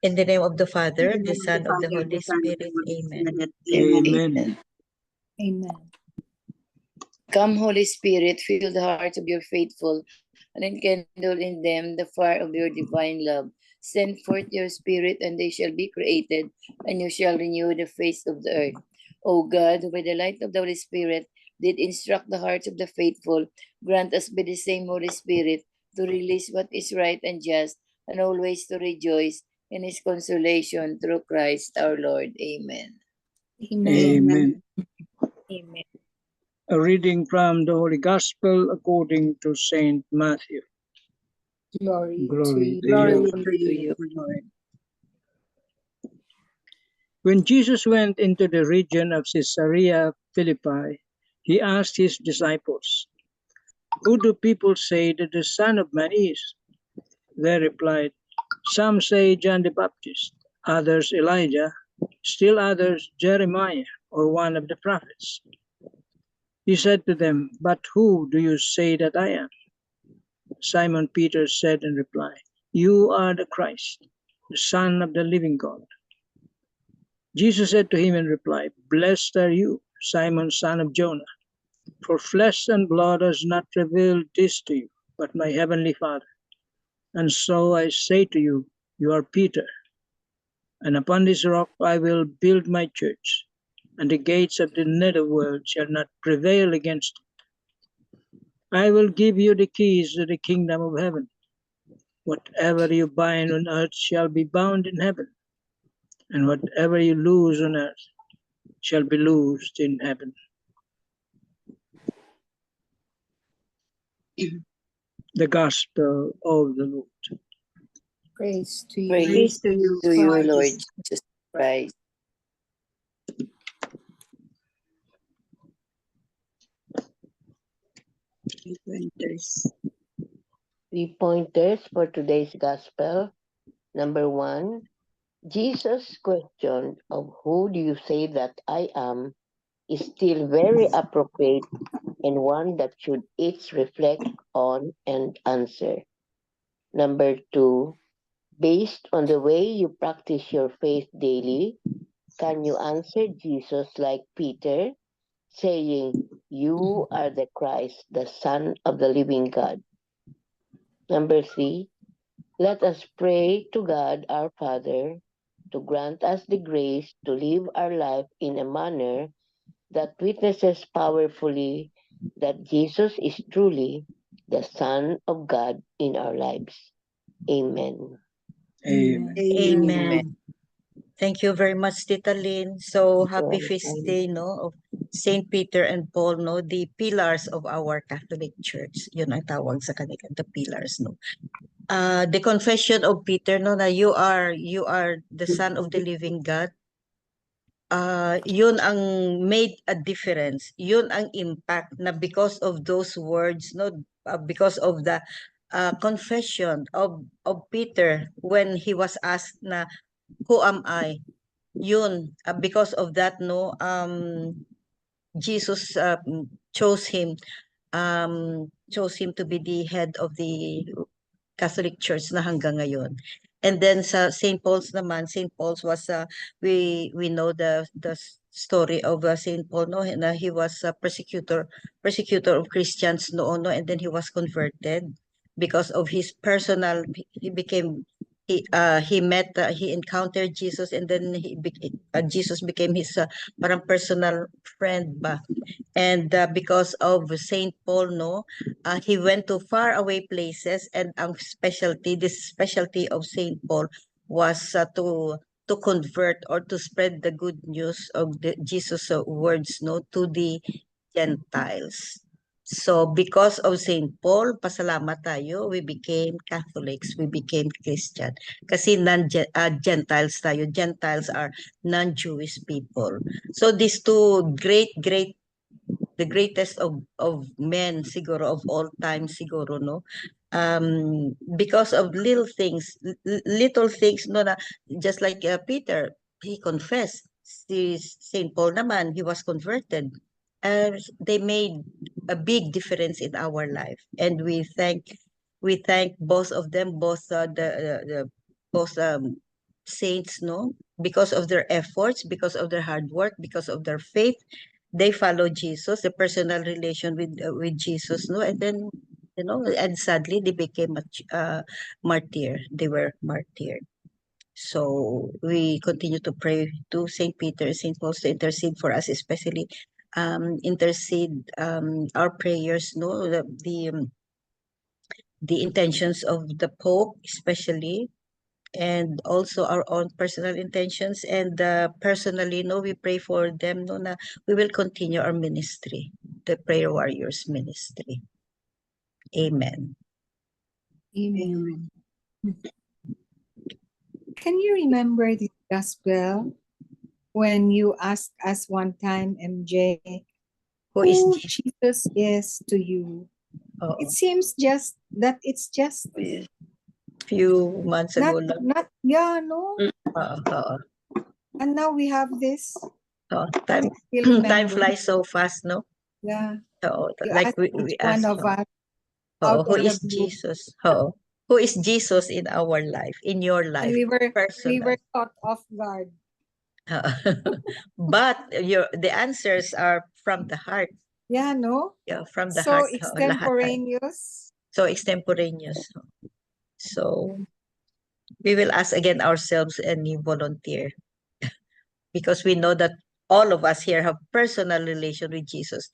In the name of the Father, In the the name Son, of the of the Father, Holy the Son, of the Spirit. Holy Amen. Spirit. Amen. Amen. Come, Holy Spirit, fill the hearts of your faithful and enkindle in them the fire of your divine love. Send forth your Spirit, and they shall be created, and you shall renew the face of the earth. O God, who by the light of the Holy Spirit did instruct the hearts of the faithful, grant us by the same Holy Spirit to release what is right and just, and always to rejoice in his consolation through Christ our Lord. Amen. Amen. Amen. A reading from the Holy Gospel according to Saint Matthew. Glory Glory to to you. you, Lord. When Jesus went into the region of Caesarea Philippi, he asked his disciples, "Who do people say that the Son of Man is?" They replied, "Some say John the Baptist, others Elijah, still others Jeremiah or one of the prophets." He said to them, "But who do you say that I am?" Simon Peter said in reply, "You are the Christ, the Son of the living God." Jesus said to him in reply, "Blessed are you, Simon, son of Jonah, for flesh and blood has not revealed this to you, but my heavenly Father. And so I say to you, you are Peter, and upon this rock I will build my church, and the gates of the netherworld shall not prevail against it. I will give you the keys to the kingdom of heaven. Whatever you bind on earth shall be bound in heaven, and whatever you loose on earth shall be loosed in heaven." The Gospel of the Lord. Praise to you. Praise to you, to you, Christ. Lord Jesus Christ. Three pointers for today's gospel. Number 1, Jesus' question of who do you say that I am is still very appropriate and one that should each reflect on and answer. Number 2, based on the way you practice your faith daily, can you answer Jesus like Peter, saying, "You are the Christ, the Son of the living God"? Number 3, let us pray to God our Father to grant us the grace to live our life in a manner that witnesses powerfully that Jesus is truly the Son of God in our lives. Amen. Amen. Amen. Thank you very much, Tita Lynn. So happy feast day, no, of Saint Peter and Paul, no, the pillars of our Catholic Church. Yun ang tawag sa kanila, the pillars, no. The confession of Peter, no, na you are the Son of the living God. Yun ang made a difference. Yun ang impact na because of those words, no, because of the confession of Peter when he was asked na, "Who am I?" Yun, because of that, no, Jesus chose him to be the head of the Catholic Church na hanggang ngayon. And then sa St. Paul's naman, St. Paul's was we know the story of St. Paul, no, na he was a persecutor of Christians noon, no, and then he was converted because of his personal. He became he encountered Jesus, and then Jesus became his parang personal friend ba. And because of Saint Paul, no, he went to far away places, and this specialty of Saint Paul was to convert or to spread the good news of the Jesus words, no, to the Gentiles. So because of Saint Paul, pasalamat tayo, we became Catholics, we became Christian. Kasi Gentiles tayo. Gentiles are non-Jewish people. So these two the greatest of men siguro of all time siguro, no, because of little things, no, na just like Peter, he confessed. Si Saint Paul naman, he was converted. They made a big difference in our life, and we thank both of them, both the both saints, no, because of their efforts, because of their hard work, because of their faith, they follow Jesus, the personal relation with Jesus, no, and then and sadly they became martyr. They were martyred. So we continue to pray to Saint Peter, Saint Paul to intercede for us, especially intercede our prayers, no, the intentions of the Pope, especially, and also our own personal intentions, and personally, no, we pray for them, no, na we will continue our ministry, the Prayer Warriors ministry. Amen. Amen. Can you remember the gospel when you asked us one time, MJ, Who is who Jesus? Jesus is to you? Oo. It seems just that it's just Few months ago lang. not yeah, no. Oo. And now we have this. Oo. Time Still time remember. flies so fast, no? Yeah. Oo. You Like asked we each one asked, of us oo, out who of the is blue. Jesus? Oo. Who is Jesus in our life, in your And life, we were personal? caught off guard. But the answers are from the heart. Yeah, no? Yeah, from the So heart. Lahat tayo. extemporaneous. So extemporaneous. So we will ask again ourselves and you volunteer, because we know that all of us here have personal relation with Jesus.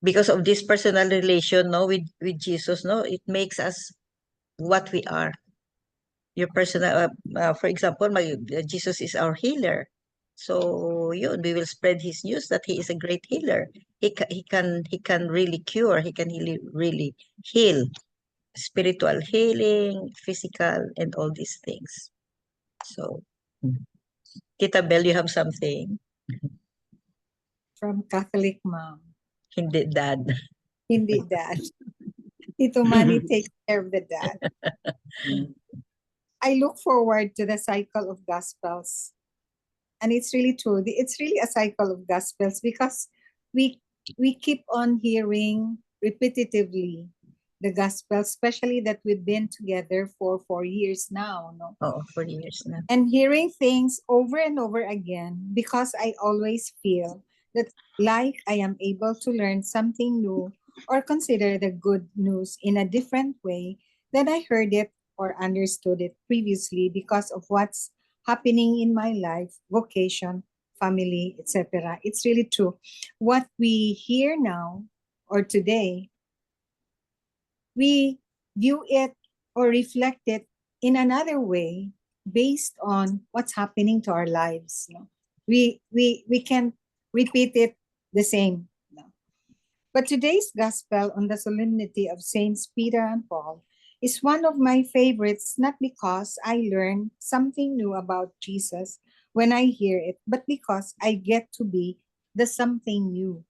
Because of this personal relation, no, with Jesus, no, it makes us what we are. Your personal, for example, Jesus is our healer. So yun, we will spread his news that he is a great healer. He can really cure. He can really heal. Spiritual healing, physical, and all these things. So, Tita Bell, you have something? From Catholic mom. Hindi, Dad. Hindi dad. Tito Manny takes care of the dad. I look forward to the cycle of Gospels. And it's really true. It's really a cycle of Gospels because we keep on hearing repetitively the Gospel, especially that we've been together for 4 years now. No? Oh, 4 years na. And hearing things over and over again because I always feel that like I am able to learn something new or consider the good news in a different way than I heard it or understood it previously because of what's happening in my life, vocation, family, etc. It's really true. What we hear now or today, we view it or reflect it in another way based on what's happening to our lives. No? We can repeat it the same. No? But today's gospel on the solemnity of Saints Peter and Paul is one of my favorites, not because I learn something new about Jesus when I hear it, but because I get to be the something new.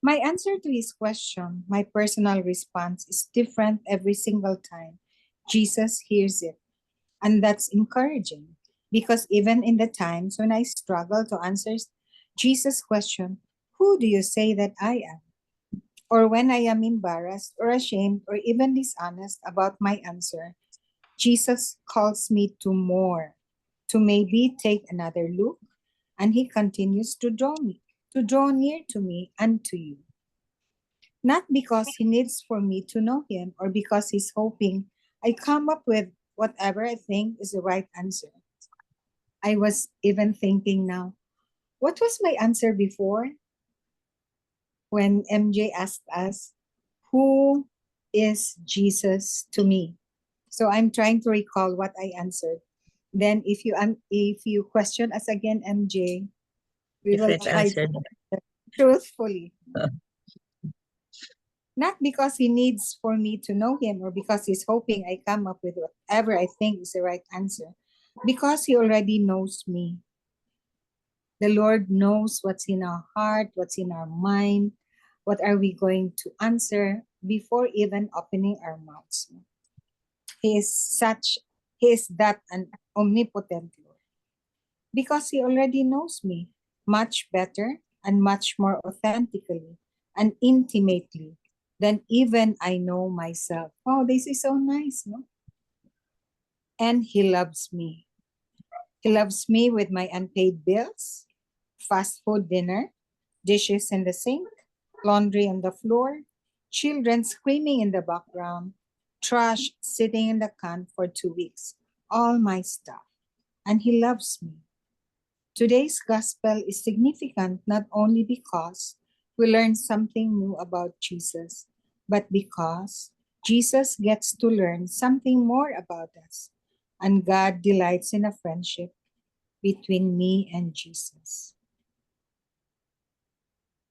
My answer to his question, my personal response, is different every single time Jesus hears it. And that's encouraging because even in the times when I struggle to answer Jesus' question, who do you say that I am? Or when I am embarrassed or ashamed or even dishonest about my answer, Jesus calls me to more, to maybe take another look, and he continues to draw near to me and to you. Not because he needs for me to know him or because he's hoping I come up with whatever I think is the right answer. I was even thinking now, what was my answer before? When MJ asked us, who is Jesus to me? So I'm trying to recall what I answered. Then if you question us again, MJ, we will Different try answer. to truthfully. Not because he needs for me to know him or because he's hoping I come up with whatever I think is the right answer. Because he already knows me. The Lord knows what's in our heart, what's in our mind, what are we going to answer before even opening our mouths. He is that an omnipotent Lord. Because he already knows me much better and much more authentically and intimately than even I know myself. Oh, this is so nice, no? And he loves me. He loves me with my unpaid bills, fast food dinner, dishes in the sink, laundry on the floor, children screaming in the background, trash sitting in the can for 2 weeks, all my stuff. And He loves me. Today's gospel is significant not only because we learn something new about Jesus, but because Jesus gets to learn something more about us, and God delights in a friendship between me and Jesus.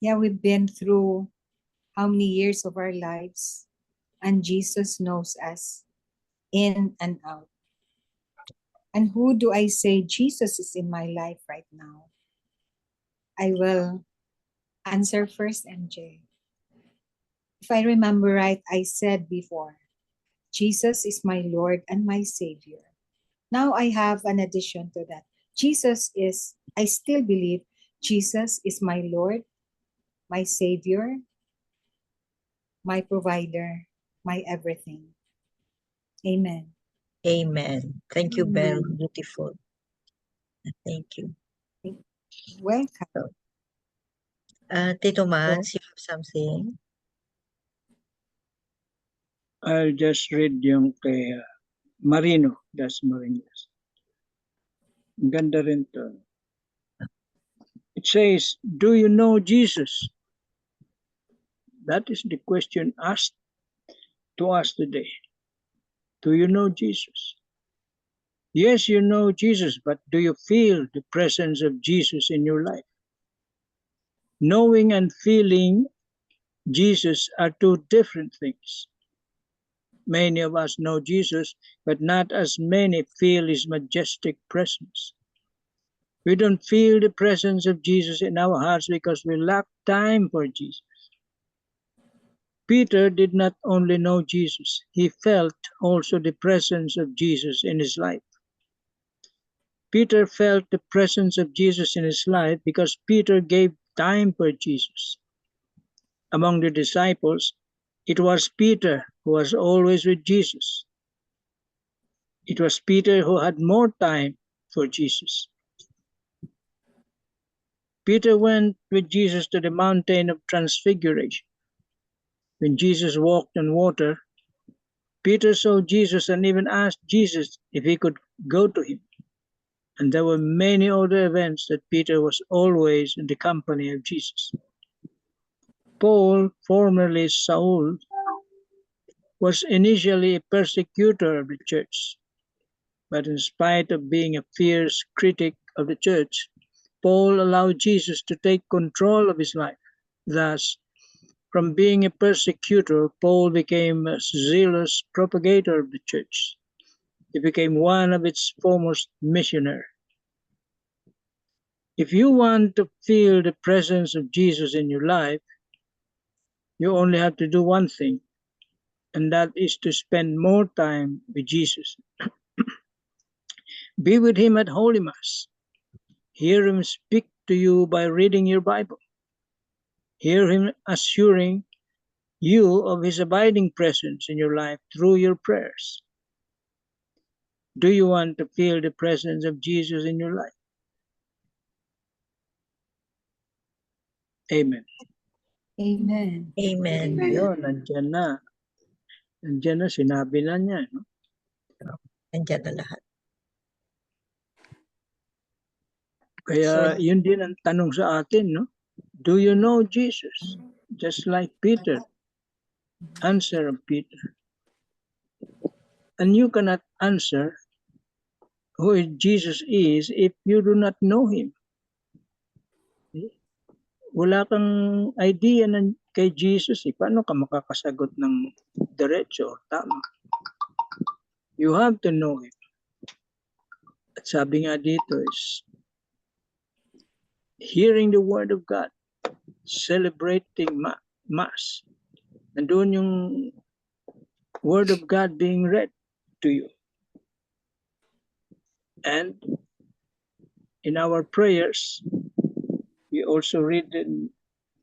Yeah, we've been through how many years of our lives, and Jesus knows us in and out. And who do I say Jesus is in my life right now? I will answer first, MJ. If I remember right, I said before, Jesus is my Lord and my Savior. Now I have an addition to that. I still believe Jesus is my Lord, my Savior, my provider, my everything. Amen. Amen. Thank you, Belle. Amen. Beautiful. Thank you. Welcome. Tito Mads, you have something? I'll just read yung kay Marino, Das Marinas. Ang ganda rin to. It says, do you know Jesus? That is the question asked to us today. Do you know Jesus? Yes, you know Jesus, but do you feel the presence of Jesus in your life? Knowing and feeling Jesus are two different things. Many of us know Jesus, but not as many feel His majestic presence. We don't feel the presence of Jesus in our hearts because we lack time for Jesus. Peter did not only know Jesus, he felt also the presence of Jesus in his life. Peter felt the presence of Jesus in his life because Peter gave time for Jesus. Among the disciples, it was Peter who was always with Jesus. It was Peter who had more time for Jesus. Peter went with Jesus to the mountain of transfiguration. When Jesus walked on water, Peter saw Jesus and even asked Jesus if he could go to him. And there were many other events that Peter was always in the company of Jesus. Paul, formerly Saul, was initially a persecutor of the church. But in spite of being a fierce critic of the church, Paul allowed Jesus to take control of his life. Thus, from being a persecutor, Paul became a zealous propagator of the church. He became one of its foremost missionaries. If you want to feel the presence of Jesus in your life, you only have to do one thing, and that is to spend more time with Jesus. Be with Him at Holy Mass. Hear Him speak to you by reading your Bible. Hear Him assuring you of His abiding presence in your life through your prayers. Do you want to feel the presence of Jesus in your life? Amen. Amen. Amen. Yun, nandiyan na. Nandiyan na, sinabi na niya. No? Nandiyan na lahat. Kaya So, yun din ang tanong sa atin, no? Do you know Jesus? Just like Peter. Answer of Peter. And you cannot answer who Jesus is if you do not know Him. Wala kang idea ng kay Jesus, paano ka makakasagot ng diretso o tama? You have to know Him. At sabi nga dito is, hearing the Word of God, celebrating Mass. Nandun yung Word of God being read to you. And in our prayers, we also read the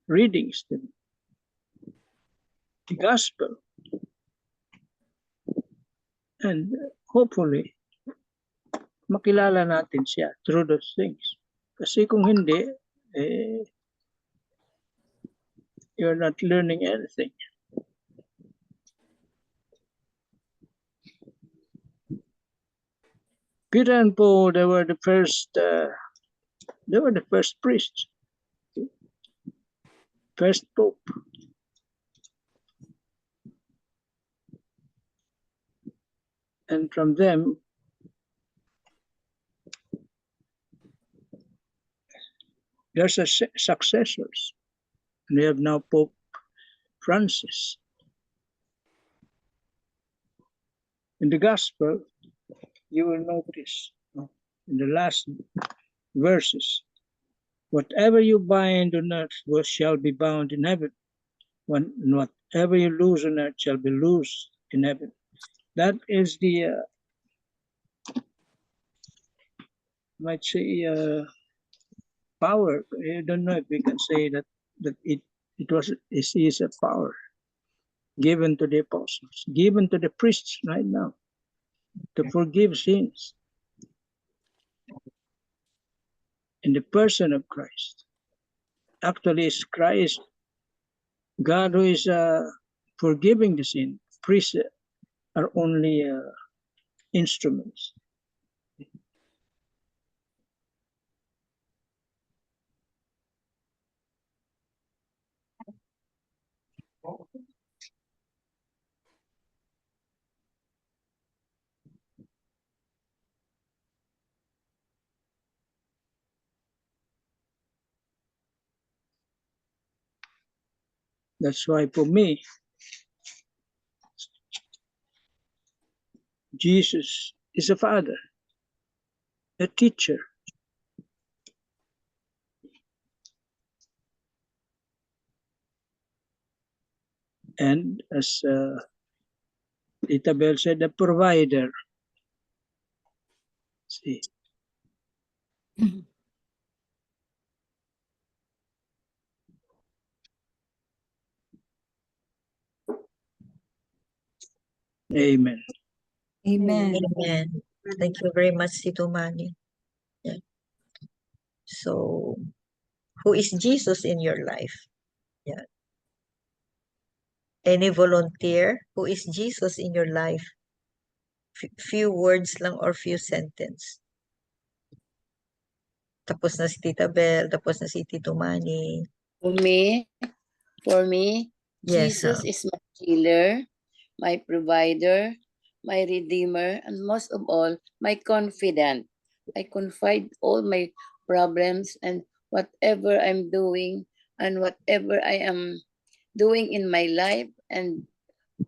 readings, the Gospel. And hopefully, makilala natin siya through those things. Kasi kung hindi, you're not learning anything. Peter and Paul, they were the first priests, first pope. And from them, there's successors. We have now Pope Francis. In the Gospel, you will notice in the last verses, whatever you bind on earth shall be bound in heaven. Whatever you loose on earth shall be loosed in heaven. That is the, might say, power. I don't know if we can say that it is a power given to the apostles, given to the priests right now to forgive sins in the person of Christ. Actually, it's Christ, God, who is forgiving the sin. Priests are only instruments. That's why for me, Jesus is a father, a teacher. And as Tita Bell said, a provider. See. Amen. Amen. Amen. Thank you very much, Tito Manny. Yeah. So, who is Jesus in your life? Yeah. Any volunteer? Who is Jesus in your life? Few words lang or few sentence. Tapos na si Tita Bell, tapos na si Tito Manny. For me, Yes, Jesus is my healer, my provider, my redeemer, and most of all, my confidant. I confide all my problems and whatever I'm doing and whatever I am doing in my life and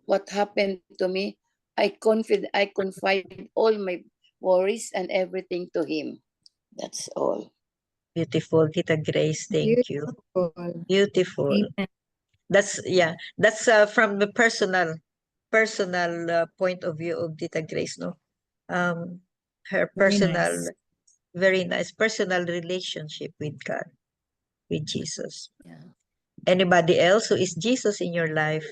what happened to me, I confide all my worries and everything to him. That's all. beautiful, Tita Grace. Thank you. Beautiful. Beautiful. Amen. That's from the personal point of view of Tita Grace, no? Her Very personal, nice. very nice personal relationship with God, with Jesus. Yeah. Anybody else who is Jesus in your life?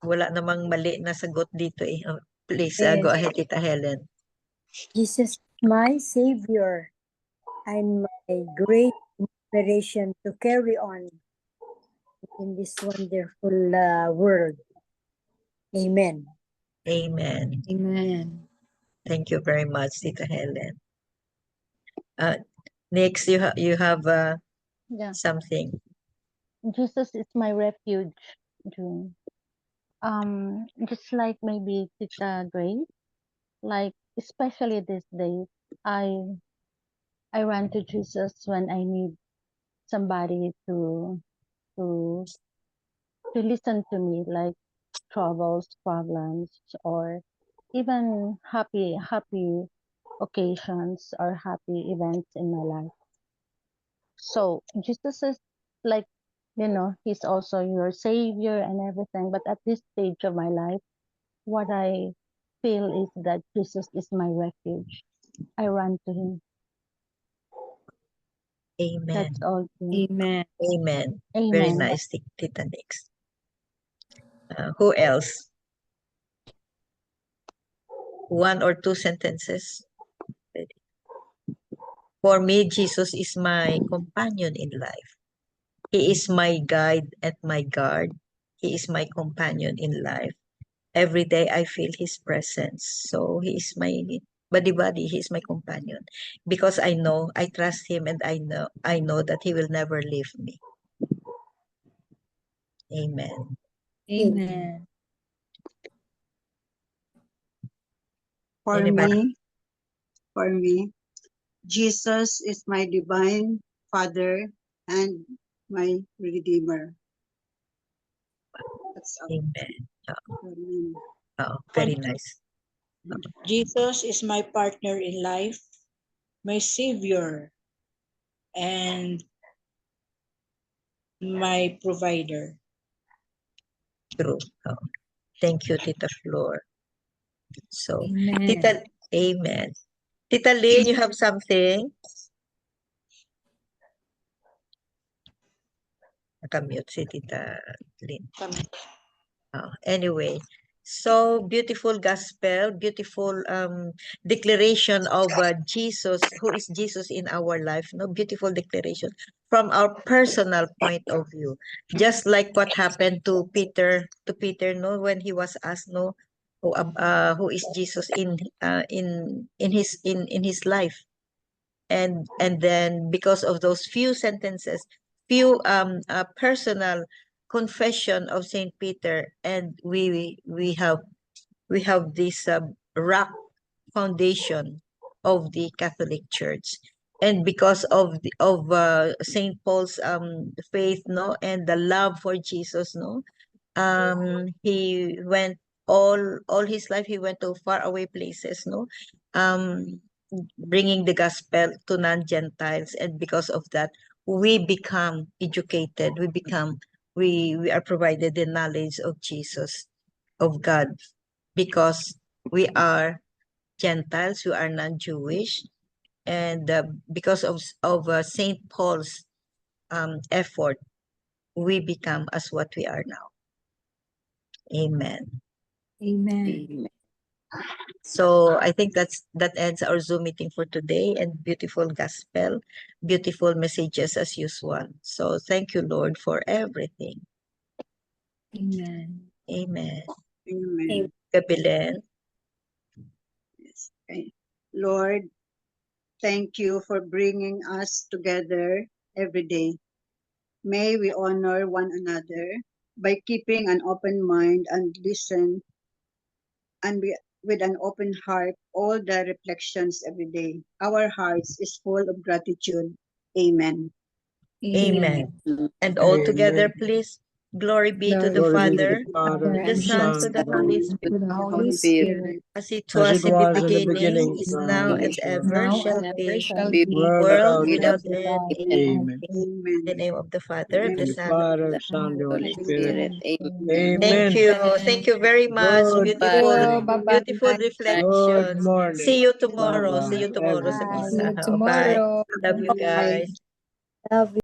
Wala namang mali na sagot dito eh. Please, go Yes. ahead, Tita Helen. Jesus, my Savior, and my great inspiration to carry on in this wonderful world. Amen. Amen. Amen. Thank you very much, Tita Helen. Next, you have Yeah, something. Jesus is my refuge, June. Just like maybe Tita Grace, like especially these days, I run to Jesus when I need somebody to listen to me, like troubles, problems, or even happy occasions or happy events in my life. So Jesus is like, he's also your savior and everything. But at this stage of my life, what I feel is that Jesus is my refuge. I run to him. Amen. That's all. June. Amen. Amen. Very Amen. nice, Tita Nix. Who else? 1 or 2 sentences. For me, Jesus is my companion in life. He is my guide and my guard. He is my companion in life. Every day I feel his presence. So he is my buddy. He is my companion. Because I trust him, and I know that he will never leave me. Amen. Amen. For Anybody? me, Jesus is my divine Father and my Redeemer. That's all Amen. for me. Oh, very nice. Jesus is my partner in life, my savior, and my provider. True. Oh, thank you, Tita Flor. So, Amen. Tita, amen. Tita Lynn, you have something? Nakamute si Tita Lynn. Anyway, so beautiful gospel, beautiful declaration of Jesus, who is Jesus in our life. No, beautiful declaration from our personal point of view. Just like what happened to Peter, no, when he was asked, no, who is Jesus in his life, and then because of those few sentences, few personal confession of Saint Peter, and we have this rock foundation of the Catholic Church. And because of Saint Paul's faith, no, and the love for Jesus, no, he went all his life, he went to far away places, no, um bringing the gospel to non-Gentiles. And because of that, we become educated, we are provided the knowledge of Jesus, of God, because we are Gentiles, we are non-Jewish. And because of Saint Paul's effort, we become as what we are now. Amen. Amen. So I think that ends our Zoom meeting for today, and beautiful gospel, beautiful messages as usual. So thank you, Lord, for everything. Amen. Amen. Amen. Gabilen. Yes. Okay. Lord, thank you for bringing us together every day. May we honor one another by keeping an open mind and listen with an open heart all the reflections every day. Our hearts is full of gratitude. Amen. Amen. And all together, Amen. please. Glory be to the Glory be to Father, the Father, to the the Son, to Son, the and the Holy Holy Spirit, To the Holy Spirit, Spirit, as it as was it in the was in the beginning, beginning, is now, now, and and forever. ever now shall and ever be, shall be be, World world without without end. end. Amen. Amen. In Amen. the name of the Father, of And the the Son, of Father, the Son, the Holy Holy Spirit. Spirit, Thank Amen. you. Thank you very much. Good Beautiful, morning. beautiful Bye. Good reflections. morning. See you tomorrow. See Bye-bye, you tomorrow, everybody. see you Samisa. Bye. tomorrow. Love you Bye. guys. Love